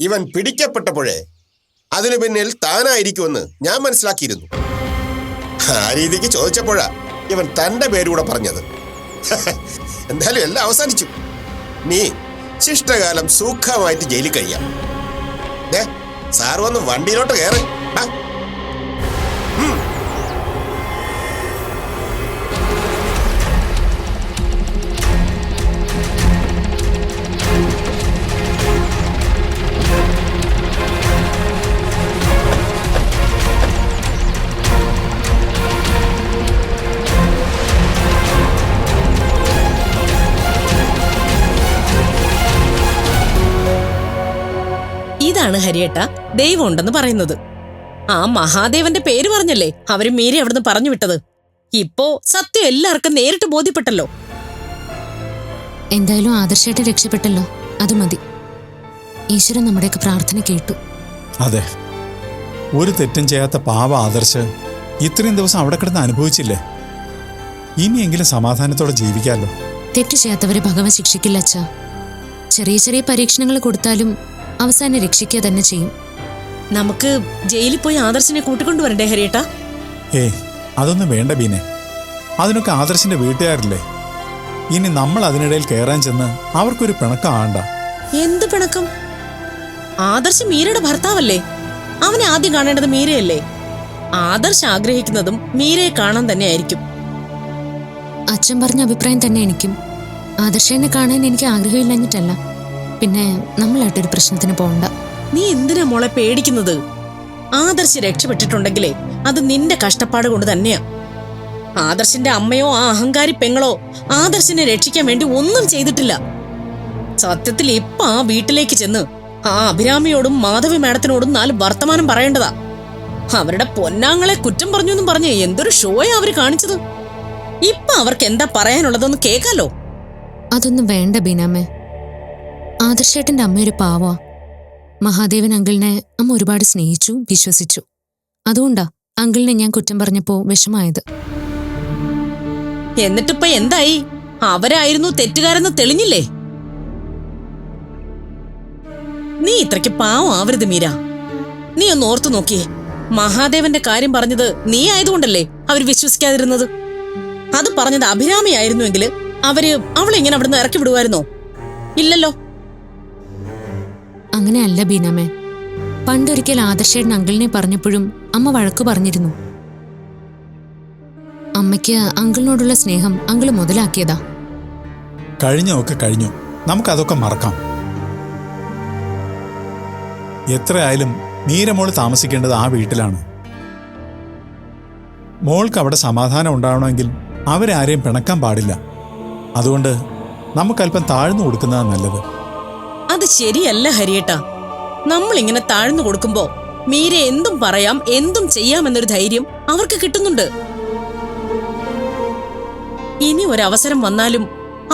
ഇവൻ പിടിക്കപ്പെട്ടപ്പോഴേ അതിനു പിന്നിൽ താനായിരിക്കുമെന്ന് ഞാൻ മനസ്സിലാക്കിയിരുന്നു. ആ രീതിക്ക് ചോദിച്ചപ്പോഴാ ഇവൻ തന്റെ പേരൂടെ പറഞ്ഞത്. എന്തായാലും എല്ലാം അവസാനിച്ചു. നീ ശിഷ്ടകാലം സുഖമായിട്ട് ജയിലിൽ കഴിയാം. സാർ വന്ന് വണ്ടിയിലോട്ട് കയറി. ഇതാണ് ഹരിയേട്ട ദൈവം ഉണ്ടെന്ന് പറയുന്നത്. ആ മഹാദേവന്റെ പേര് പറഞ്ഞല്ലേ അവര് മീരെ അവിടുന്ന് പറഞ്ഞു വിട്ടത്. ഇപ്പോ സത്യം എല്ലാവർക്കും നേരിട്ട് ബോധ്യപ്പെട്ടല്ലോ. എന്തായാലും ആദർശായിട്ട് രക്ഷപ്പെട്ടല്ലോ, അത് മതി. ഈശ്വരൻ നമ്മുടെയൊക്കെ പ്രാർത്ഥന കേട്ടു. അതെ, ഒരു തെറ്റും ചെയ്യാത്ത പാവ ആദർശ് ഇത്രയും ദിവസം അവിടെ കിടന്ന് അനുഭവിച്ചില്ലേ. ഇനിയെങ്കിലും സമാധാനത്തോടെ ജീവിക്കാമല്ലോ. തെറ്റു ചെയ്യാത്തവരെ ഭഗവാൻ ശിക്ഷിക്കില്ല അച്ഛാ. ചെറിയ ചെറിയ പരീക്ഷണങ്ങൾ കൊടുത്താലും അവസാനം രക്ഷിക്കുക തന്നെ ചെയ്യും. നമുക്ക് ജയിലിൽ പോയി ആദർശിനെ കൂട്ടിക്കൊണ്ടുവരണ്ടേ ഹരിയേട്ട? അതൊന്നും വേണ്ട ബീനെ. അതിനൊക്കെ ആദർശിന്റെ വീട്ടുകാരില്ലേ. ഇനി നമ്മൾ അതിനിടയിൽ കയറാൻ ചെന്ന് അവർക്കൊരു പിണക്കം ആണ്ട. എന്ത് പിണക്കം? ആദർശ് മീരയുടെ ഭർത്താവല്ലേ. അവനെ ആദ്യം കാണേണ്ടത് മീരയല്ലേ. ആദർശ് ആഗ്രഹിക്കുന്നതും മീരയെ കാണാൻ തന്നെയായിരിക്കും. അച്ഛൻ പറഞ്ഞ അഭിപ്രായം തന്നെ എനിക്കും. ആദർശനെ കാണാൻ എനിക്ക് ആഗ്രഹമില്ലഞ്ഞിട്ടല്ല, പിന്നെ നമ്മളായിട്ടൊരു പ്രശ്നത്തിന് പോകണ്ട. നീ എന്തിനാ മോളെ പേടിക്കുന്നത്? ആദർശ് രക്ഷപ്പെട്ടിട്ടുണ്ടെങ്കിലേ അത് നിന്റെ കഷ്ടപ്പാട് കൊണ്ട് തന്നെയാ. ആദർശിന്റെ അമ്മയോ ആ അഹങ്കാരി പെങ്ങളോ ആദർശിനെ രക്ഷിക്കാൻ വേണ്ടി ഒന്നും ചെയ്തിട്ടില്ല. സത്യത്തിൽ ഇപ്പൊ ആ വീട്ടിലേക്ക് ചെന്ന് ആ അഭിരാമിയോടും മാധവി മാഡത്തിനോടും 4 വർത്തമാനം പറയേണ്ടതാ. അവരുടെ പൊന്നാങ്ങളെ കുറ്റം പറഞ്ഞു എന്നും പറഞ്ഞ് എന്തൊരു ഷോയാ അവര് കാണിച്ചത്. ഇപ്പൊ അവർക്ക് എന്താ പറയാനുള്ളതെന്ന് കേൾക്കാലോ. അതൊന്നും വേണ്ട ബീനാമ്മേ. ആദർശേട്ടന്റെ അമ്മയൊരു പാവാ. മഹാദേവൻ അങ്കിളിനെ അമ്മ ഒരുപാട് സ്നേഹിച്ചു, വിശ്വസിച്ചു. അതുകൊണ്ടാ അങ്കിളിനെ ഞാൻ കുറ്റം പറഞ്ഞപ്പോ വിഷമായത്. എന്നിട്ടിപ്പ എന്തായി? അവരായിരുന്നു തെറ്റുകാരെന്ന് തെളിഞ്ഞില്ലേ? നീ ഇത്രയ്ക്ക് പാവം ആവരുത് മീര. നീ ഒന്ന് ഓർത്തു നോക്കിയേ. മഹാദേവന്റെ കാര്യം പറഞ്ഞത് നീ ആയതുകൊണ്ടല്ലേ അവർ വിശ്വസിക്കാതിരുന്നത്. അത് പറഞ്ഞത് അഭിരാമിയായിരുന്നുവെങ്കിൽ അവര് അവളെ ഇങ്ങനെ അവിടുന്ന് ഇറക്കി വിടുവായിരുന്നോ? ഇല്ലല്ലോ. അങ്ങനെയല്ല ബീനാമേ. പണ്ടൊരിക്കൽ ആദർശേട്ടൻ അങ്കിളിനെ പറഞ്ഞപ്പോഴും അമ്മ വഴക്കു പറഞ്ഞിരുന്നു. അമ്മയ്ക്ക് അങ്കിളിനോടുള്ള സ്നേഹം അങ്കിള് മുതലാക്കിയതാ. കഴിഞ്ഞൊക്കെ കഴിഞ്ഞു, നമുക്കതൊക്കെ മറക്കാം. എത്രയായാലും മീരമോള് താമസിക്കേണ്ടത് ആ വീട്ടിലാണ്. മോൾക്ക് അവിടെ സമാധാനം ഉണ്ടാവണമെങ്കിൽ അവരാരെയും പിണക്കാൻ പാടില്ല. അതുകൊണ്ട് നമുക്കല്പം താഴ്ന്നു കൊടുക്കുന്നതാണ് നല്ലത്. അത് ശരിയല്ല ഹരിയേട്ട. നമ്മളിങ്ങനെ താഴ്ന്നു കൊടുക്കുമ്പോ മീര എന്തും പറയാം, എന്തും ചെയ്യാമെന്നൊരു ധൈര്യം അവർക്ക് കിട്ടുന്നുണ്ട്. ഇനി ഒരവസരം വന്നാലും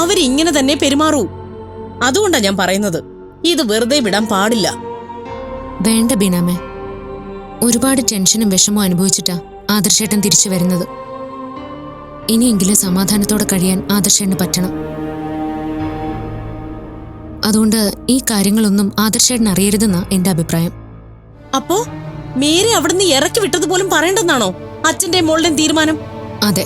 അവരിങ്ങനെ തന്നെ പെരുമാറൂ. അതുകൊണ്ടാ ഞാൻ പറയുന്നത്, ഇത് വെറുതെ വിടാൻ പാടില്ല. വേണ്ട ബീനാമേ. ഒരുപാട് ടെൻഷനും വിഷമവും അനുഭവിച്ചിട്ടാ ആദർശേട്ടൻ തിരിച്ചു വരുന്നത്. ഇനിയെങ്കിലും സമാധാനത്തോടെ കഴിയാൻ ആദർശേട്ടന് പറ്റണം. അതുകൊണ്ട് ഈ കാര്യങ്ങളൊന്നും ആദർശേട്ടൻ അറിയരുതെന്നാ എന്റെ അഭിപ്രായം. അപ്പോ മീരെ അവിടുന്ന് ഇറക്കി വിട്ടതുപോലും പറയേണ്ടെന്നാണോ അച്ഛന്റെ മോളുടെയും തീരുമാനം? അതെ.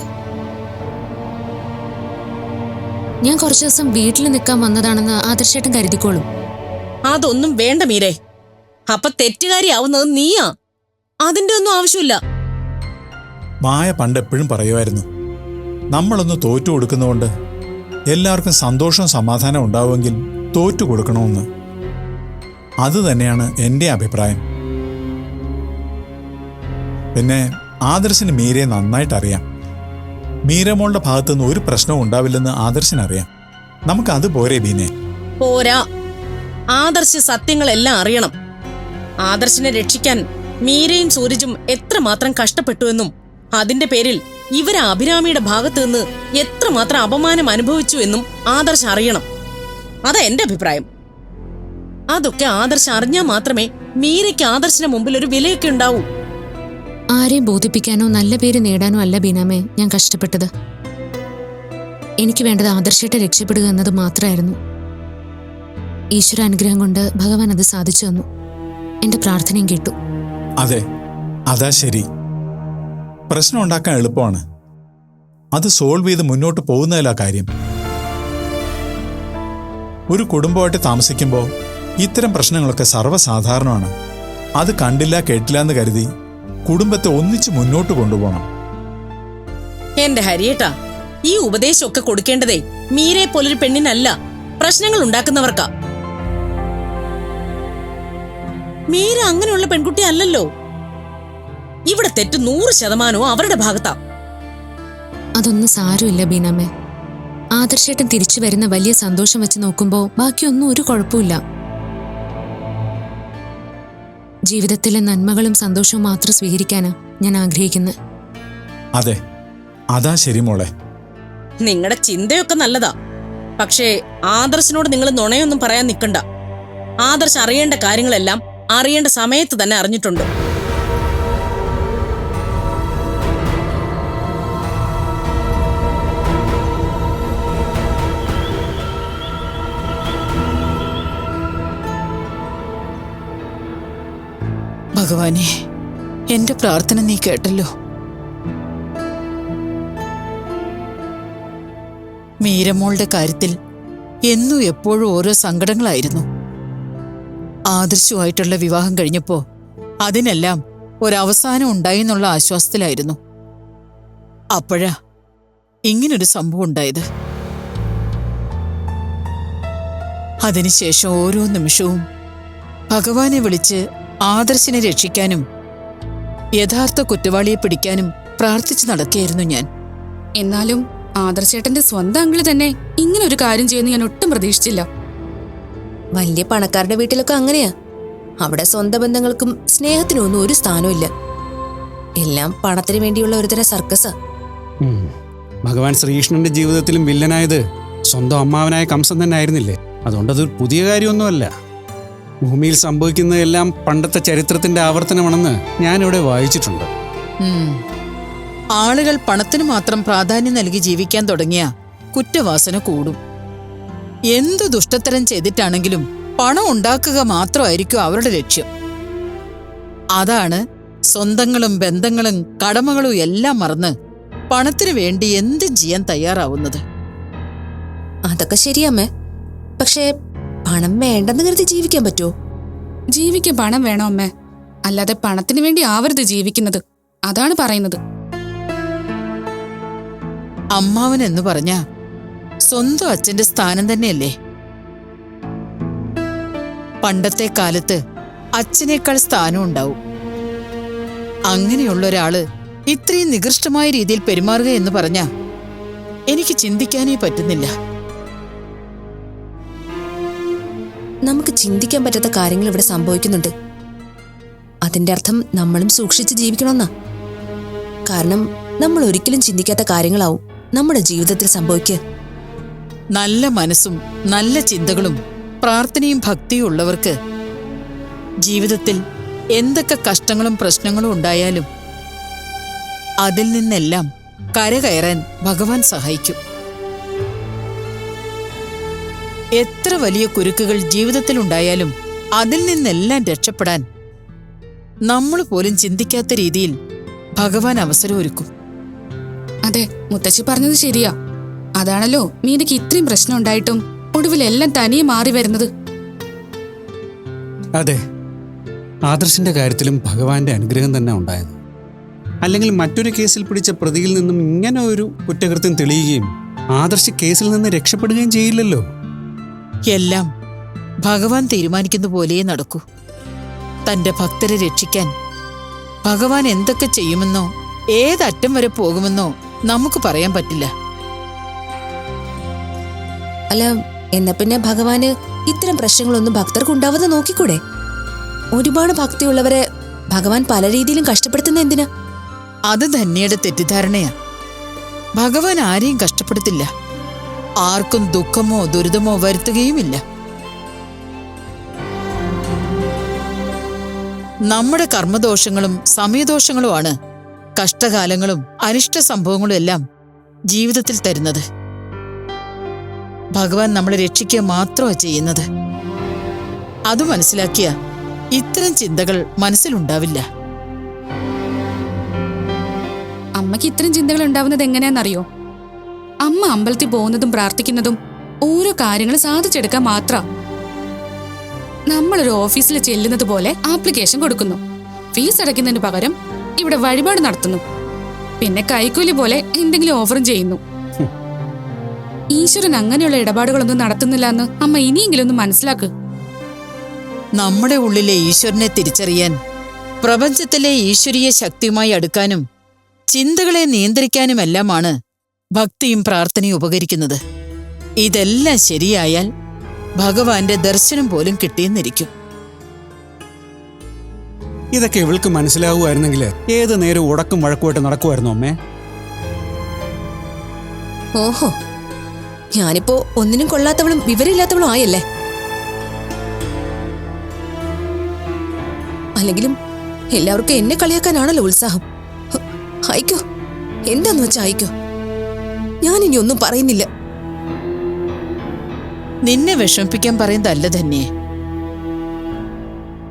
ഞാൻ കുറച്ചു ദിവസം വീട്ടിൽ നിൽക്കാൻ വന്നതാണെന്ന് ആദർശേട്ടൻ കരുതിക്കോളും. അതൊന്നും വേണ്ട മീരെ. അപ്പൊ തെറ്റുകാരിയാവുന്നത് നീയാ. അതിന്റെ ഒന്നും ആവശ്യമില്ല. മായ പണ്ടെപ്പോഴും പറയുമായിരുന്നു, നമ്മളൊന്ന് തോറ്റു കൊടുക്കുന്നതുകൊണ്ട് എല്ലാവർക്കും സന്തോഷവും സമാധാനം ഉണ്ടാവുമെങ്കിൽ തോറ്റു കൊടുക്കണമെന്ന്. അത് തന്നെയാണ് എൻ്റെ അഭിപ്രായം. പിന്നെ ആദർശിന് മീരയെ നന്നായിട്ടറിയാം. മീരമോളുടെ ഭാഗത്തുനിന്ന് ഒരു പ്രശ്നവും ഉണ്ടാവില്ലെന്ന് ആദർശിനറിയാം. നമുക്കത് പോരെ ബീനെ? പോരാ. ആദർശ് സത്യങ്ങളെല്ലാം അറിയണം. ആദർശിനെ രക്ഷിക്കാൻ മീരയും സൂരജും എത്രമാത്രം കഷ്ടപ്പെട്ടുവെന്നും അതിന്റെ പേരിൽ ഇവര് അഭിരാമിയുടെ ഭാഗത്തു നിന്ന് എത്രമാത്രം അപമാനം അനുഭവിച്ചു എന്നും ആദർശ് അറിയണം. അതാ എന്റെ അഭിപ്രായം. അതൊക്കെ ആദർശ് അറിഞ്ഞാൽ മാത്രമേ മീരയ്ക്ക് ആദർശിന്റെ മുമ്പിൽ ഒരു വിലയൊക്കെ ഉണ്ടാവൂ. ആരെയും ബോധിപ്പിക്കാനോ നല്ല പേര് നേടാനോ അല്ല ബീനാമേ ഞാൻ കഷ്ടപ്പെട്ടത്. എനിക്ക് വേണ്ടത് ആദർശത്തെ രക്ഷപ്പെടുക എന്നത് മാത്രമായിരുന്നു. ഈശ്വര അനുഗ്രഹം കൊണ്ട് ഭഗവാൻ അത് സാധിച്ചു തന്നു. എന്റെ പ്രാർത്ഥനയും കേട്ടു. അതെ, അതാ ശരി. പ്രശ്നം ഉണ്ടാക്കാൻ എളുപ്പമാണ്, അത് സോൾവ് ചെയ്ത് മുന്നോട്ട് പോകുന്നതിലാ കാര്യം. ഒരു കുടുംബമായിട്ട് താമസിക്കുമ്പോൾ ഇത്തരം പ്രശ്നങ്ങളൊക്കെ സർവ്വസാധാരണമാണ്. അത് കണ്ടില്ല കേട്ടില്ല എന്ന് കരുതി കുടുംബത്തെ ഒന്നിച്ച് മുന്നോട്ട് കൊണ്ടുപോകണം. എന്റെ ഹരിയേട്ടാ, ഈ ഉപദേശമൊക്കെ കൊടുക്കേണ്ടതേ മീരെ പോലൊരു പെണ്ണിനല്ല, പ്രശ്നങ്ങൾ ഉണ്ടാക്കുന്നവർക്കാ. മീര അങ്ങനെയുള്ള പെൺകുട്ടി അല്ലല്ലോ. ഇവിടെ തെറ്റ് 100% അവരുടെ ഭാഗത്താ. അതൊന്നും സാരമില്ല ബീനാമ്മേ. ആദർശേട്ടൻ തിരിച്ചു വരുന്ന വലിയ സന്തോഷം വെച്ച് നോക്കുമ്പോൾ ബാക്കിയൊന്നും ഒരു കുഴപ്പമില്ല. ജീവിതത്തിലെ നന്മകളും സന്തോഷവും മാത്രം സ്വീകരിക്കാനാ ഞാൻ ആഗ്രഹിക്കുന്നത്. അതെ, അതാ ശരി മോളെ. നിങ്ങളുടെ ചിന്തയൊക്കെ നല്ലതാ, പക്ഷേ ആദർശിനോട് നിങ്ങൾ നുണയൊന്നും പറയാൻ നിൽക്കണ്ട. ആദർശ് അറിയേണ്ട കാര്യങ്ങളെല്ലാം അറിയേണ്ട സമയത്ത് തന്നെ അറിഞ്ഞിട്ടുണ്ട്. ഭഗവാനെ, എന്റെ പ്രാർത്ഥന നീ കേട്ടല്ലോ. മീരമോളുടെ കാര്യത്തിൽ എന്നും എപ്പോഴും ഓരോ സങ്കടങ്ങളായിരുന്നു. ആദർശവുമായിട്ടുള്ള വിവാഹം കഴിഞ്ഞപ്പോ അതിനെല്ലാം ഒരവസാനം ഉണ്ടായി എന്നുള്ള ആശ്വാസത്തിലായിരുന്നു. അപ്പോഴാ ഇങ്ങനൊരു സംഭവം ഉണ്ടായത്. അതിനുശേഷം ഓരോ നിമിഷവും ഭഗവാനെ വിളിച്ച് ആദർശിനെ രക്ഷിക്കാനും യഥാർത്ഥ കുറ്റവാളിയെ പിടിക്കാനും പ്രാർത്ഥിച്ചു നടക്കുകയായിരുന്നു ഞാൻ. എന്നാലും ആദർശേട്ടന്റെ സ്വന്തം അങ്കിള് തന്നെ ഇങ്ങനെ ഒരു കാര്യം ചെയ്യുന്ന ഞാൻ ഒട്ടും പ്രതീക്ഷിച്ചില്ല. വലിയ പണക്കാരുടെ വീട്ടിലൊക്കെ അങ്ങനെയാ. അവിടെ സ്വന്തം ബന്ധങ്ങൾക്കും സ്നേഹത്തിനും ഒന്നും ഒരു സ്ഥാനമില്ല. എല്ലാം പണത്തിന് വേണ്ടിയുള്ള ഒരുതരം സർക്കസാ. ഭഗവാൻ ശ്രീകൃഷ്ണന്റെ ജീവിതത്തിലും വില്ലനായത് സ്വന്തം അമ്മാവനായ കംസൻ തന്നെ ആയിരുന്നില്ലേ? അതുകൊണ്ടത് പുതിയ കാര്യമൊന്നുമല്ല. ഭൂമിയിൽ സംഭവിക്കുന്നതെല്ലാം പണ്ടത്തെ ചരിത്രത്തിന്റെ ആവർത്തനമാണെന്ന് ഞാനിവിടെ വായിച്ചിട്ടുണ്ട്. ആളുകൾ പണത്തിന് മാത്രം പ്രാധാന്യം നൽകി ജീവിക്കാൻ തുടങ്ങിയ കുറ്റവാസന കൂടും. എന്തു ദുഷ്ടത്തരം ചെയ്തിട്ടാണെങ്കിലും പണം ഉണ്ടാക്കുക മാത്രമായിരിക്കും അവരുടെ ലക്ഷ്യം. അതാണ് സ്വന്തങ്ങളും ബന്ധങ്ങളും കടമകളും എല്ലാം മറന്ന് പണത്തിനു വേണ്ടി എന്തും ചെയ്യാൻ തയ്യാറാവുന്നത്. അതൊക്കെ ശരിയമ്മേ. പക്ഷേ പണം വേണ്ടെന്ന് കരുതി ജീവിക്കാൻ പറ്റുമോ? ജീവിക്കാൻ പണം വേണോ അമ്മേ? അല്ലാതെ പണത്തിന് വേണ്ടി ആവരുത് ജീവിക്കുന്നത്. അതാണ് പറയുന്നത്. അമ്മാവൻ എന്ന് പറഞ്ഞ സ്വന്തം അച്ഛന്റെ സ്ഥാനം തന്നെയല്ലേ? പണ്ടത്തെ കാലത്ത് അച്ഛനേക്കാൾ സ്ഥാനം ഉണ്ടാവും. അങ്ങനെയുള്ള ഒരാള് ഇത്രയും നികൃഷ്ടമായ രീതിയിൽ പെരുമാറുക എന്ന് പറഞ്ഞ എനിക്ക് ചിന്തിക്കാനേ പറ്റുന്നില്ല. നമുക്ക് ചിന്തിക്കാൻ പറ്റാത്ത കാര്യങ്ങൾ ഇവിടെ സംഭവിക്കുന്നുണ്ട്. അതിന്റെ അർത്ഥം നമ്മളും സൂക്ഷിച്ച് ജീവിക്കണമെന്നാ. കാരണം നമ്മൾ ഒരിക്കലും ചിന്തിക്കാത്ത കാര്യങ്ങളാവും നമ്മുടെ ജീവിതത്തിൽ സംഭവിക്കുക. നല്ല മനസ്സും നല്ല ചിന്തകളും പ്രാർത്ഥനയും ഭക്തിയും ഉള്ളവർക്ക് ജീവിതത്തിൽ എന്തൊക്കെ കഷ്ടങ്ങളും പ്രശ്നങ്ങളും ഉണ്ടായാലും അതിൽ നിന്നെല്ലാം കരകയറാൻ ഭഗവാൻ സഹായിക്കും. എത്ര വലിയ കുരുക്കുകൾ ജീവിതത്തിലുണ്ടായാലും അതിൽ നിന്നെല്ലാം രക്ഷപ്പെടാൻ നമ്മൾ പോലും ചിന്തിക്കാത്ത രീതിയിൽ ഭഗവാൻ അവസരമൊരുക്കും. അതെ, മുത്തശ്ശി പറഞ്ഞത് ശരിയാ. അതാണല്ലോ മീരയ്ക്ക് ഇത്രയും പ്രശ്നം ഉണ്ടായിട്ടും ഒടുവിലെല്ലാം തനിയെ മാറി വരുന്നത്. അതെ, ആദർശിന്റെ കാര്യത്തിലും ഭഗവാന്റെ അനുഗ്രഹം തന്നെ ഉണ്ടായത്. അല്ലെങ്കിൽ മറ്റൊരു കേസിൽ പിടിച്ച പ്രതിയിൽ നിന്നും ഇങ്ങനെ ഒരു കുറ്റകൃത്യം തെളിയുകയും ആദർശ് കേസിൽ നിന്ന് രക്ഷപ്പെടുകയും ചെയ്യില്ലല്ലോ. എല്ലാം ഭഗവാൻ തീരുമാനിക്കുന്ന പോലെയേ നടക്കൂ. തന്റെ ഭക്തരെ രക്ഷിക്കാൻ ഭഗവാൻ എന്തൊക്കെ ചെയ്യുമെന്നോ ഏതറ്റം വരെ പോകുമെന്നോ നമുക്ക് പറയാൻ പറ്റില്ല. അല്ല, എന്നാ പിന്നെ ഭഗവാന് ഇത്തരം പ്രശ്നങ്ങളൊന്നും ഭക്തർക്ക് ഉണ്ടാവാതെ നോക്കിക്കൂടെ? ഒരുപാട് ഭക്തിയുള്ളവരെ ഭഗവാൻ പല രീതിയിലും കഷ്ടപ്പെടുത്തുന്ന എന്തിനാ? അത് ധന്യയുടെ തെറ്റിദ്ധാരണയാ. ഭഗവാൻ ആരെയും കഷ്ടപ്പെടുത്തില്ല. ആർക്കും ദുഃഖമോ ദുരിതമോ വരുത്തുകയുമില്ല. നമ്മുടെ കർമ്മദോഷങ്ങളും സമയദോഷങ്ങളുമാണ് കഷ്ടകാലങ്ങളും അനിഷ്ട സംഭവങ്ങളും എല്ലാം ജീവിതത്തിൽ തരുന്നത്. ഭഗവാൻ നമ്മളെ രക്ഷിക്കുക മാത്രമാണ് ചെയ്യുന്നത്. അത് മനസ്സിലാക്കിയ ഇത്തരം ചിന്തകൾ മനസ്സിലുണ്ടാവില്ല. അമ്മയ്ക്ക് ഇത്തരം ചിന്തകൾ ഉണ്ടാവുന്നത് എങ്ങനെയാണെന്നറിയോ? അമ്മ അമ്പലത്തിൽ പോകുന്നതും പ്രാർത്ഥിക്കുന്നതും ഓരോ കാര്യങ്ങൾ സാധിച്ചെടുക്കാൻ മാത്രം. നമ്മളൊരു ഓഫീസിൽ ചെല്ലുന്നത് പോലെ ആപ്ലിക്കേഷൻ കൊടുക്കുന്നു, ഫീസ് അടയ്ക്കുന്നതിന് പകരം ഇവിടെ വഴിപാട് നടത്തുന്നു, പിന്നെ കൈക്കൂലി പോലെ എന്തെങ്കിലും ഓഫറും ചെയ്യുന്നു. ഈശ്വരൻ അങ്ങനെയുള്ള ഇടപാടുകളൊന്നും നടത്തുന്നില്ല എന്ന് അമ്മ ഇനിയെങ്കിലും ഒന്ന് മനസ്സിലാക്ക്. നമ്മുടെ ഉള്ളിലെ ഈശ്വരനെ തിരിച്ചറിയാൻ, പ്രപഞ്ചത്തിലെ ഈശ്വരീയ ശക്തിയുമായി അടുക്കാനും ചിന്തകളെ നിയന്ത്രിക്കാനുമെല്ലാമാണ് ഭക്തിയും പ്രാർത്ഥനയും ഉപകരിക്കുന്നത്. ഇതെല്ലാം ശരിയായാൽ ഭഗവാന്റെ ദർശനം പോലും കിട്ടിയെന്നിരിക്കും. ഇതൊക്കെ ഇവൾക്ക് മനസ്സിലാവുമായിരുന്നെങ്കിൽ ഏത് നേരം ഉടക്കും വഴക്കുമായിട്ട് നടക്കുമായിരുന്നു അമ്മേ. ഓഹോ, ഞാനിപ്പോ ഒന്നിനും കൊള്ളാത്തവളും വിവരമില്ലാത്തവളും ആയല്ലേ? അല്ലെങ്കിലും എല്ലാവർക്കും എന്നെ കളിയാക്കാനാണല്ലോ ഉത്സാഹം. അയക്കോ, എന്താന്ന് വെച്ചാ അയക്കോ. ഞാനിനി ഒന്നും പറയുന്നില്ല. നിന്നെ വിഷമിപ്പിക്കാൻ പറയുന്നതല്ല തന്നെ.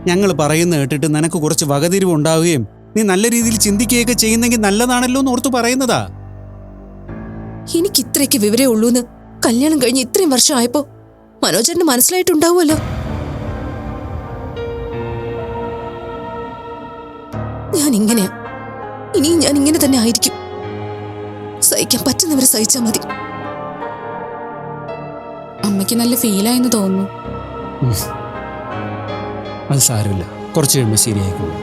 ഞങ്ങൾ പറയുന്ന കേട്ടിട്ട് നിനക്ക് കുറച്ച് വകതിരിവ് ഉണ്ടാവുകയും നീ നല്ല രീതിയിൽ ചിന്തിക്കുകയൊക്കെ ചെയ്യുന്നെങ്കിൽ നല്ലതാണല്ലോ എന്ന് ഓർത്തു പറയുന്നതാ. എനിക്ക് ഇത്രയ്ക്ക് വിവരേ ഉള്ളൂന്ന് കല്യാണം കഴിഞ്ഞ് ഇത്രയും വർഷം ആയപ്പോ മനോജറിന് മനസ്സിലായിട്ടുണ്ടാവുമല്ലോ. ഞാൻ ഇങ്ങനെയാ, ഇനിയും ഞാൻ ഇങ്ങനെ തന്നെ ആയിരിക്കും. സഹിക്കാൻ പറ്റുന്നവരെ സഹിച്ചാ മതി. അമ്മയ്ക്ക് നല്ല ഫീലായെന്ന് തോന്നുന്നു. അത് സാരമില്ല, കുറച്ച് കഴിയുമ്പോൾ ശരിയായിക്കോളൂ.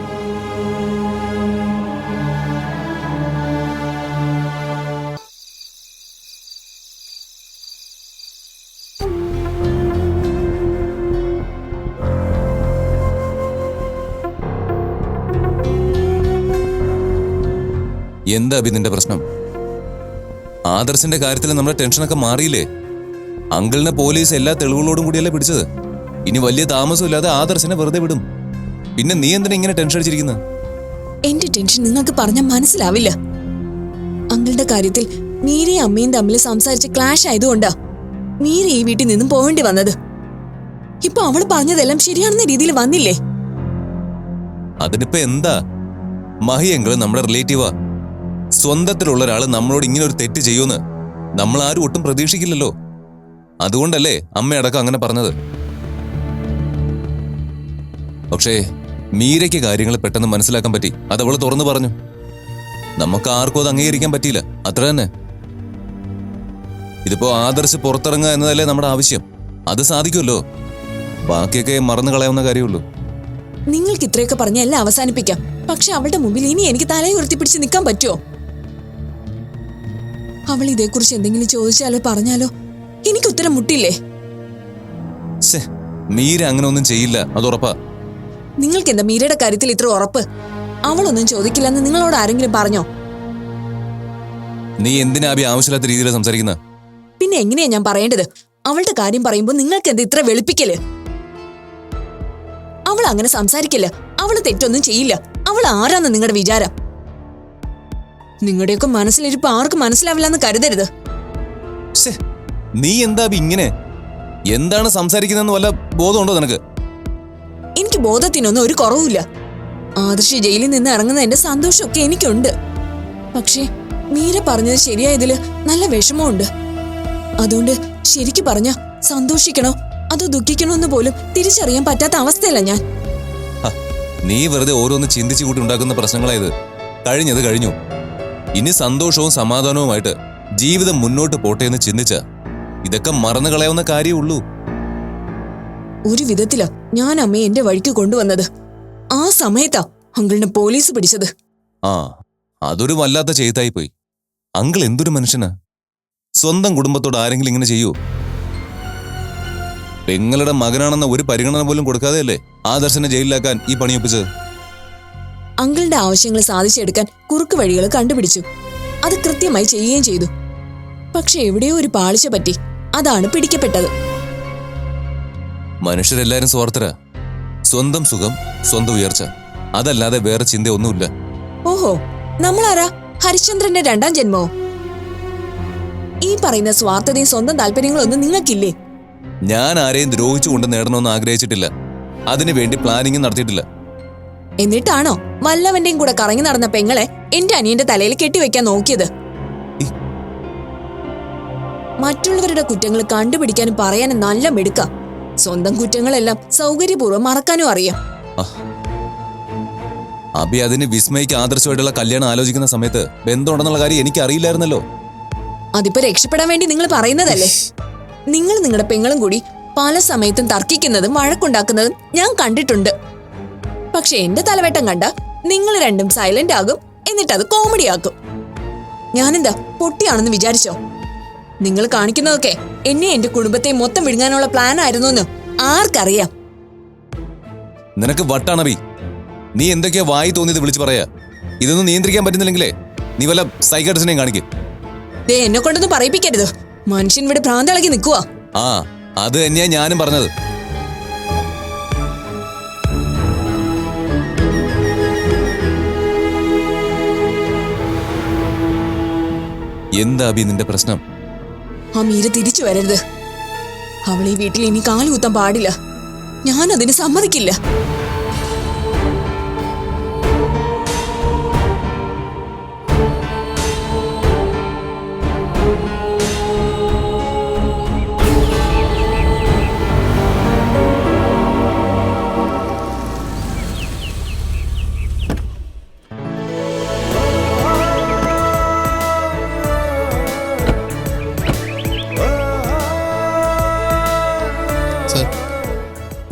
എന്താ അഭി നിന്റെ പ്രശ്നം? ആദർശിന്റെ കാര്യത്തിൽ നമ്മുടെ ടെൻഷനൊക്കെ മാറിയില്ലേ? അങ്കിളിനെ പോലീസ് എല്ലാ തെളിവുകളോടും കൂടിയല്ലേ പിടിച്ചത്. ഇനി വലിയ താമസമില്ലാതെ ആദർശിനെ വെറുതെ വിടും. പിന്നെ നീ എന്തിനാ ഇങ്ങനെ ടെൻഷൻ അടിച്ചിരിക്കുന്നത്? എന്റെ ടെൻഷൻ നിങ്ങൾക്ക് പറഞ്ഞാൽ മനസ്സിലാവില്ല. അങ്കിളുടെ കാര്യത്തിൽ മീരയും അമ്മയും തമ്മിൽ സംസാരിച്ച് ക്ലാഷ് ആയതുകൊണ്ടാ മീര ഈ വീട്ടിൽ നിന്നും പോവേണ്ടി വന്നത്. ഇപ്പൊ അവള് പറഞ്ഞതെല്ലാം ശരിയാണെന്ന രീതിയിൽ വന്നില്ലേ? അതിനിപ്പോ എന്താ? മഹി എങ്കില് നമ്മുടെ റിലേറ്റീവാ. സ്വന്തത്തിലുള്ള ഒരാള് നമ്മളോട് ഇങ്ങനെ ഒരു തെറ്റ് ചെയ്യുമെന്ന് നമ്മൾ ആരും ഒട്ടും പ്രതീക്ഷിക്കില്ലല്ലോ. അതുകൊണ്ടല്ലേ അമ്മയടക്കം അങ്ങനെ പറഞ്ഞത്. പക്ഷേ മീരയ്ക്ക് കാര്യങ്ങൾ പെട്ടെന്ന് മനസ്സിലാക്കാൻ പറ്റി. അതവള് തുറന്നു പറഞ്ഞു. നമുക്ക് ആർക്കും അത് അംഗീകരിക്കാൻ പറ്റിയില്ല, അത്ര തന്നെ. ഇതിപ്പോ ആദർശ് പുറത്തിറങ്ങുക എന്നതല്ലേ നമ്മുടെ ആവശ്യം. അത് സാധിക്കുമല്ലോ. ബാക്കിയൊക്കെ മറന്നു കളയാവുന്ന കാര്യമുള്ളൂ. നിങ്ങൾക്ക് ഇത്രയൊക്കെ പറഞ്ഞ എല്ലാം അവസാനിപ്പിക്കാം. പക്ഷെ അവളുടെ മുമ്പിൽ ഇനി എനിക്ക് തലയെ ഉയർത്തിപ്പിടിച്ച് നിൽക്കാൻ പറ്റുമോ? അവൾ ഇതേക്കുറിച്ച് എന്തെങ്കിലും ചോദിച്ചാലോ പറഞ്ഞാലോ എനിക്ക് ഉത്തരം മുട്ടില്ലേ? മീര അങ്ങനെ ഒന്നും ചെയ്യില്ല, അതുറപ്പാ. നിങ്ങൾക്ക് എന്താ മീരയുടെ കാര്യത്തിൽ ഇത്ര ഉറപ്പ്? അവളൊന്നും ചോദിക്കില്ലെന്ന് നിങ്ങളോട് ആരെങ്കിലും പറഞ്ഞോ? നീ എന്തിനാ ആവശ്യമില്ലാത്ത രീതിയിൽ സംസാരിക്കുന്ന? പിന്നെ എങ്ങനെയാ ഞാൻ പറയേണ്ടത്? അവളുടെ കാര്യം പറയുമ്പോ നിങ്ങൾക്ക് എന്താ ഇത്ര വെളുപ്പിക്കല്? അവൾ അങ്ങനെ സംസാരിക്കില്ല. അവള് തെറ്റൊന്നും ചെയ്യില്ല. അവൾ ആരാന്ന് നിങ്ങളുടെ വിചാരം? നിങ്ങളുടെയൊക്കെ മനസ്സിലിരിപ്പ് ആർക്കും മനസ്സിലാവില്ലെന്ന് കരുതരുത്. നീ എന്താ ഇങ്ങനെ? എന്താണ് സംസാരിക്കുന്നതെന്ന് വല്ല ബോധമുണ്ടോ നിനക്ക്? എനിക്ക് ബോധത്തിനൊന്നും ഒരു കുറവുമില്ല. ആദർശ് ജയിലിൽ നിന്ന് ഇറങ്ങുന്ന എന്റെ സന്തോഷമൊക്കെ എനിക്കുണ്ട്. പക്ഷേ മീര പറഞ്ഞത് ശരിയായതില് നല്ല വിഷമമുണ്ട്. അതുകൊണ്ട് ശരിക്കു പറഞ്ഞ സന്തോഷിക്കണോ അതോ ദുഃഖിക്കണോ എന്ന് പോലും തിരിച്ചറിയാൻ പറ്റാത്ത അവസ്ഥയല്ല ഞാൻ. നീ വെറുതെ ഓരോന്ന് ചിന്തിച്ചു കൂട്ടി ഉണ്ടാക്കുന്ന പ്രശ്നങ്ങളായത്. കഴിഞ്ഞത് കഴിഞ്ഞു. ഇനി സന്തോഷവും സമാധാനവുമായിട്ട് ജീവിതം മുന്നോട്ട് പോട്ടെ എന്ന് ചിന്തിച്ച ഇതൊക്കെ മറന്നു കളയാവുന്ന കാര്യമുള്ളൂ. ഒരു വിധത്തിലാ ഞാൻ അമ്മയെ എന്റെ വഴിക്ക് കൊണ്ടുവന്നത്. ആ സമയത്താ അങ്കിളിനെ പോലീസ് പിടിച്ചത്. അതൊരു വല്ലാത്ത ചെയ്തായി പോയി. അങ്കിൾ എന്തൊരു മനുഷ്യനാ. സ്വന്തം കുടുംബത്തോട് ആരെങ്കിലും ഇങ്ങനെ ചെയ്യൂ? പെങ്ങളുടെ മകനാണെന്ന ഒരു പരിഗണന പോലും കൊടുക്കാതെയല്ലേ ആദർശനെ ജയിലിലാക്കാൻ ഈ പണിയൊപ്പിച്ചത്. അങ്കിളിന്റെ ആവശ്യങ്ങൾ സാധിച്ചെടുക്കാൻ കുറുക്ക് വഴികൾ കണ്ടുപിടിച്ചു. അത് കൃത്യമായി ചെയ്യുകയും ചെയ്തു. പക്ഷെ എവിടെയോ ഒരു പാളിച്ച പറ്റി. അതാണ് പിടിക്കപ്പെട്ടത്. മനുഷ്യരെല്ലാരും സ്വാർത്ഥരാ. സ്വന്തം സുഖം, സ്വന്തം ഉയർച്ച, അതല്ലാതെ വേറെ ചിന്തയൊന്നുമില്ല. ഓഹോ, നമ്മളാരാ? ഹരിശ്ചന്ദ്രന്റെ രണ്ടാം ജന്മോ? ഈ പറയുന്ന സ്വാർത്ഥതയും സ്വന്തം താല്പര്യങ്ങളൊന്നും നിങ്ങൾക്കില്ലേ? ഞാൻ ആരെയും ദ്രോഹിച്ചുകൊണ്ട് നേടണമെന്ന് ആഗ്രഹിച്ചിട്ടില്ല. അതിനു വേണ്ടി പ്ലാനിങ് നടത്തിയിട്ടില്ല. എന്നിട്ടാണോ വല്ലവന്റെയും കൂടെ കറങ്ങി നടന്ന പെങ്ങളെ എന്റെ അനിയന്റെ തലയിൽ കെട്ടിവെക്കാൻ നോക്കിയത്? മറ്റുള്ളവരുടെ കുറ്റങ്ങൾ കണ്ടുപിടിക്കാനും പറയാനും നല്ല മിടുക്ക. സ്വന്തം കുറ്റങ്ങളെല്ലാം സൗകര്യപൂർവ്വം മറക്കാനും അറിയാം. അബി അതിന് വിസ്മയ്ക്ക് ആദർശമായിട്ടുള്ള കല്യാണം ആലോചിക്കുന്ന സമയത്ത് ബന്ധമുണ്ടെന്നുള്ള കാര്യം എനിക്ക് അറിയില്ലായിരുന്നല്ലോ. അതിപ്പോ രക്ഷപ്പെടാൻ വേണ്ടി നിങ്ങൾ പറയുന്നതല്ലേ? നിങ്ങൾ നിങ്ങളുടെ പെങ്ങളും കൂടി പല സമയത്തും തർക്കിക്കുന്നതും വഴക്കുണ്ടാക്കുന്നതും ഞാൻ കണ്ടിട്ടുണ്ട്. പക്ഷെ എന്റെ തലവെട്ടം കണ്ട നിങ്ങൾ രണ്ടും സൈലന്റ് ആകും, എന്നിട്ടത് കോമഡി ആക്കും. ഞാനെന്താ പൊട്ടിയാണെന്ന് വിചാരിച്ചോ? നിങ്ങൾ കാണിക്കുന്നതൊക്കെ എന്നെ എന്റെ കുടുംബത്തെ മൊത്തം വിഴുങ്ങാനുള്ള പ്ലാൻ ആയിരുന്നു എന്ന് ആർക്കറിയാം? നിനക്ക് വട്ടാണബി. നീ എന്തൊക്കെയാ വായി തോന്നിയത് വിളിച്ചു പറയാ. ഇതൊന്നും നിയന്ത്രിക്കാൻ പറ്റുന്നില്ലെങ്കിലേ നീ വല്ല സൈക്കാട്രിസ്റ്റിനെയും കാണിക്കും. എന്നെ കൊണ്ടൊന്നും പറയിപ്പിക്കരുത്. മനുഷ്യൻ ഇവിടെ ഭ്രാന്തളകി നിൽക്കുവാ. ആ, അത് തന്നെയാ ഞാനും പറഞ്ഞത്. എന്താ അബി നിന്റെ പ്രശ്നം? ആ മീര തിരിച്ചു വരരുത്. അവൾ ഈ വീട്ടിൽ ഇനി കാലുകുത്താൻ പാടില്ല. ഞാൻ അതിന് സമ്മതിക്കില്ല.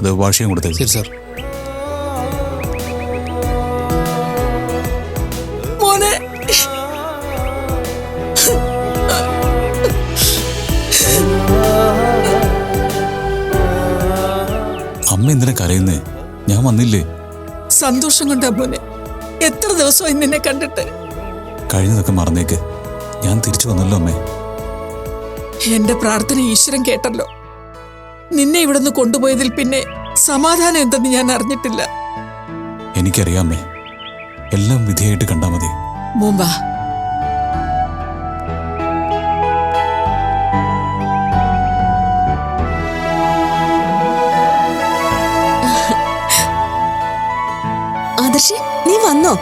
അത് വാഷിയും കൊടുത്തേക്ക്. ശരി സാർ. മോനെ, അമ്മ എന്തിനാ കരയുന്നേ? ഞാൻ വന്നില്ലേ? സന്തോഷം കൊണ്ടാ മോനെ. എത്ര ദിവസമായി നിന്നെ കണ്ടിട്ട്. കഴിഞ്ഞതൊക്കെ മറന്നേക്ക്. ഞാൻ തിരിച്ചു വന്നല്ലോ അമ്മേ. എന്റെ പ്രാർത്ഥന ഈശ്വരൻ കേട്ടല്ലോ. നിന്നെ ഇവിടുന്ന് കൊണ്ടുപോയതിൽ പിന്നെ സമാധാനം എന്തെന്ന് ഞാൻ അറിഞ്ഞിട്ടില്ല. എനിക്കറിയാമേ, എല്ലാം വിധിയായിട്ട് കണ്ടാ മതി. മോമ്പാ. ആദർശ്, നീ വന്നോ?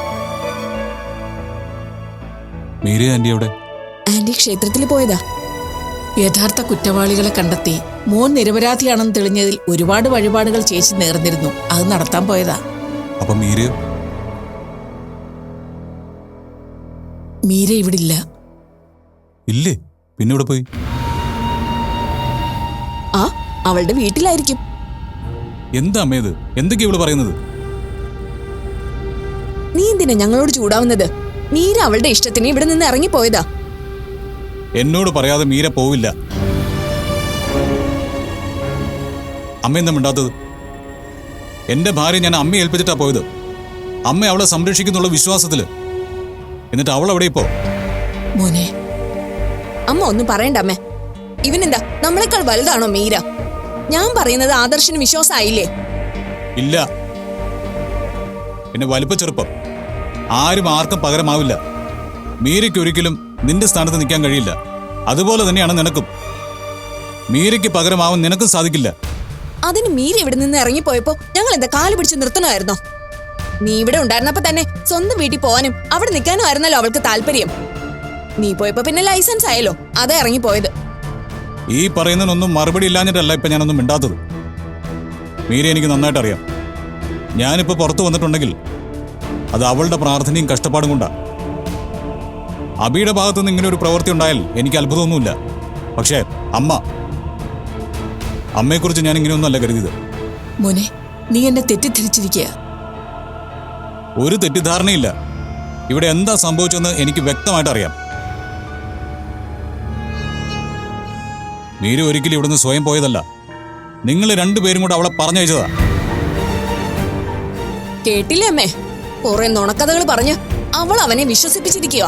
മീര ആന്റി അവിടെ? ആന്റി ക്ഷേത്രത്തിൽ പോയതാ. യഥാർത്ഥ കുറ്റവാളികളെ കണ്ടെത്തി മോൻ നിരപരാധിയാണെന്ന് തെളിഞ്ഞതിൽ ഒരുപാട് വഴിപാടുകൾ ചേച്ചി നേർന്നിരുന്നു. അത് നടത്താൻ പോയതാ. അപ്പൊ മീരയോ? മീര ഇവിടെ ഇല്ല. ഇല്ലേ? പിന്നെ ഇവിടെ പോയി? ആ, അവളുടെ വീട്ടിലായിരിക്കും. എന്താ അമ്മേ ഇത്? എന്തൊക്കെയാ ഇവിടെ പറയുന്നത്? നീ എന്തിനാ ഞങ്ങളോട് ചൂടാവുന്നത്? മീര അവളുടെ ഇഷ്ടത്തിന് ഇവിടെ നിന്ന് ഇറങ്ങിപ്പോയതാ. എന്നോട് പറയാതെ മീര പോവില്ല. അമ്മ എന്താ മിണ്ടാത്തത്? എന്റെ ഭാര്യ ഞാൻ അമ്മയെ ഏൽപ്പിച്ചിട്ടാ പോയത്. അമ്മ അവളെ സംരക്ഷിക്കുന്നുള്ള വിശ്വാസത്തില്. എന്നിട്ട് അവൾ എവിടെ ഇപ്പോ? മോനെ, അമ്മ ഒന്നും പറയണ്ട അമ്മേ. ഇവനെന്താ നമ്മളെക്കാൾ വലുതാണോ മീര? ഞാൻ പറയുന്നത് ആദർശന് വിശ്വാസമായില്ലേ? ഇല്ല. പിന്നെ വലിപ്പ ചെറുപ്പം ആരും ആർക്കും പകരമാവില്ല. മീരയ്ക്ക് ഒരിക്കലും നിന്റെ സ്ഥാനത്ത് നിൽക്കാൻ കഴിയില്ല. അതുപോലെ തന്നെയാണ് നിനക്കും. മീരയ്ക്ക് പകരമാവാൻ നിനക്കും സാധിക്കില്ല. അതിന് മീര ഇവിടെ നിന്ന് ഇറങ്ങിപ്പോയപ്പോ ഞങ്ങൾ എന്താ കാല് പിടിച്ച് നിർത്തണമായിരുന്നോ? നീ ഇവിടെ ഉണ്ടായിരുന്നപ്പോ തന്നെ സ്വന്തം വീട്ടിൽ പോവാനും അവിടെ നിൽക്കാനും ആയിരുന്നല്ലോ അവൾക്ക് താല്പര്യം. നീ പോയപ്പോ പിന്നെ ലൈസൻസ് ആയല്ലോ, അതാ ഇറങ്ങിപ്പോയത്. ഈ പറയുന്നതിനൊന്നും മറുപടി ഇല്ലാഞ്ഞിട്ടല്ല ഇപ്പൊ ഞാനൊന്നും മിണ്ടാത്തത്. മീര എനിക്ക് നന്നായിട്ട് അറിയാം. ഞാനിപ്പോ പുറത്തു വന്നിട്ടുണ്ടെങ്കിൽ അത് അവളുടെ പ്രാർത്ഥനയും കഷ്ടപ്പാടും കൊണ്ടാ. അബിയുടെ ഭാഗത്തുനിന്ന് ഇങ്ങനെ ഒരു പ്രവൃത്തി ഉണ്ടായാൽ എനിക്ക് അത്ഭുതമൊന്നുമില്ല. പക്ഷേ അമ്മയെക്കുറിച്ച് ഞാൻ ഇങ്ങനെയൊന്നുമല്ല കരുതിയത്. മോനെ, നീ എന്നെ തെറ്റിദ്ധരിച്ചിരിക്കുക. ഒരു തെറ്റിദ്ധാരണയില്ല. ഇവിടെ എന്താ സംഭവിച്ചെന്ന് എനിക്ക് വ്യക്തമായിട്ട് അറിയാം. മീര ഒരിക്കലും ഇവിടുന്ന് സ്വയം പോയതല്ല. നിങ്ങൾ രണ്ടുപേരും കൂടെ അവളെ പറഞ്ഞയച്ചതാ. കേട്ടില്ലേ അമ്മേ? കുറെ നുണക്കഥകൾ പറഞ്ഞ് അവൾ അവനെ വിശ്വസിപ്പിച്ചിരിക്കുക.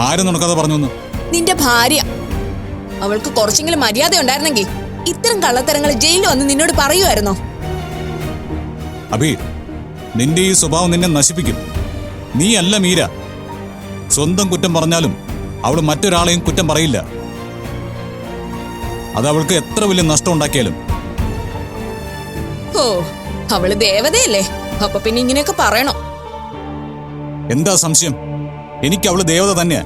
ആരും നുണക്കഥ പറഞ്ഞു? നിന്റെ ഭാര്യ. അവൾക്ക് കുറച്ചെങ്കിലും മര്യാദ ഉണ്ടായിരുന്നെങ്കിൽ ഇത്തരം കള്ളത്തരങ്ങൾ ജയിലിൽ വന്ന് നിന്നോട് പറയുമായിരുന്നോ? അബി, നിന്റെ ഈ സ്വഭാവം നിന്നെ നശിപ്പിക്കും. നീ അല്ല മീര. സ്വന്തം കുറ്റം പറഞ്ഞാലും അവൾ മറ്റൊരാളെയും കുറ്റം പറയില്ല. അത് അവൾക്ക് എത്ര വലിയ നഷ്ടം ഉണ്ടാക്കിയാലും. ഓ, അവള് ദേവതയല്ലേ, അപ്പൊ പിന്നെ ഇങ്ങനെയൊക്കെ പറയണോ? എന്താ സംശയം? എനിക്ക് അവള് ദേവത തന്നെയാ.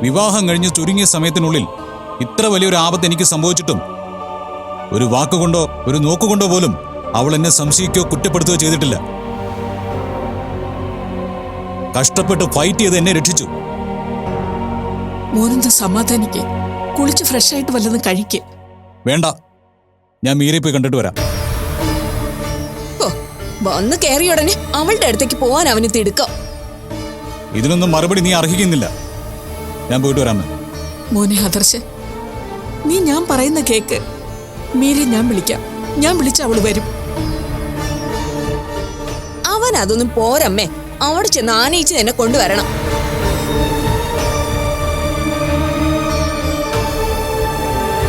വിവാഹം കഴിഞ്ഞ് ചുരുങ്ങിയ സമയത്തിനുള്ളിൽ ഇത്ര വലിയൊരു ആപത്ത് എനിക്ക് സംഭവിച്ചിട്ടും ഒരു വാക്കുകൊണ്ടോ ഒരു നോക്കുകൊണ്ടോ പോലും അവൾ എന്നെ സംശയിക്കുകയോ കുറ്റപ്പെടുത്തുകയോ ചെയ്തിട്ടില്ല. കഷ്ടപ്പെട്ട് ഫൈറ്റ് ചെയ്ത് എന്നെ രക്ഷിച്ചു. മോനെന്താ സമാധാനിക്ക്, കുളിച്ച് ഫ്രഷ് ആയിട്ട് വല്ലതും കഴിക്ക്. വേണ്ട, ഞാൻ മീരെ പോയി കണ്ടിട്ട് വരാം. വന്ന് കയറിയ ഉടനെ അവളുടെ അടുത്തേക്ക് പോവാൻ അവന് തിടുക്കം. ഇതിനൊന്നും മറുപടി നീ അർഹിക്കുന്നില്ല. ഞാൻ പോയിട്ട് വരാമേ. മോനെ ആദർശ്, നീ ഞാൻ പറയുന്ന കേക്ക്. മീരെ ഞാൻ വിളിക്കാം, ഞാൻ വിളിച്ച അവള് വരും. അവൻ അതൊന്നും പോരമ്മേ, അവിടെ ചെന്ന് ആനയിച്ച് തന്നെ കൊണ്ടുവരണം.